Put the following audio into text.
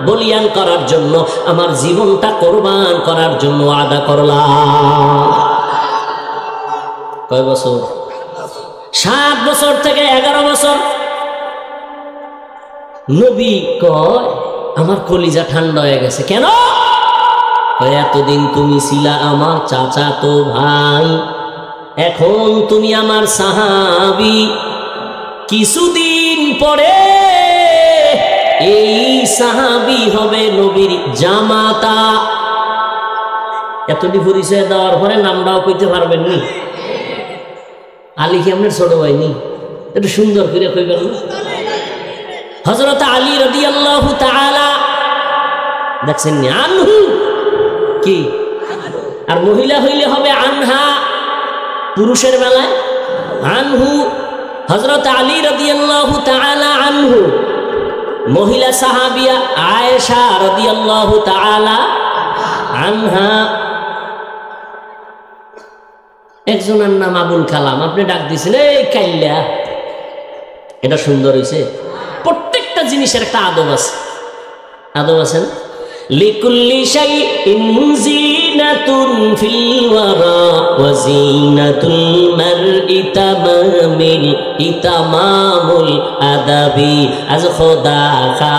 বলিয়ান করার জন্য আমার জীবনটা কোরবান করার জন্য আদা করলাম। কয় বছর? 7 বছর থেকে 11 বছর। নবী কয় আমার কলিজা ঠান্ডা হয়ে গেছে। কেন? এতদিন তুমি ছিলা আমার চাচাতো ভাই, এখন তুমি আমার সাহাবী। কিছুদিন পরে এই সাহাবী হবে নবীর জামাতা। এতটি পরিচয় দেওয়ার পরে নামটাও কইতে পারবেন নি? আলী কি আপনার ছোট হয়নি? একটু সুন্দর করে কইবেন। হযরত আলী রাদিয়াল্লাহু তাআলা দেখছেন আনহু কি, আর মহিলা হইলে হবে আনহা, পুরুষের বেলায় আনহু। হযরত আলী রাদিয়াল্লাহু তাআলা আনহু, মহিলা সাহাবিয়া আয়েশা রাদিয়াল্লাহু তাআলা আনহা। একজনের নাম আবুল কালাম, আপনি ডাক দিয়েছেন এই কাইল্লা। এটা সুন্দর হয়েছে। প্রত্যেকটা জিনিসের একটা আদব আছে, আদব আছে না? লিকুল্লি শাইইন জিনাতুন ফিল ওয়ারা ওয়া জিনাতুল মারই তামামুল আদাবি। আজ খোদা খা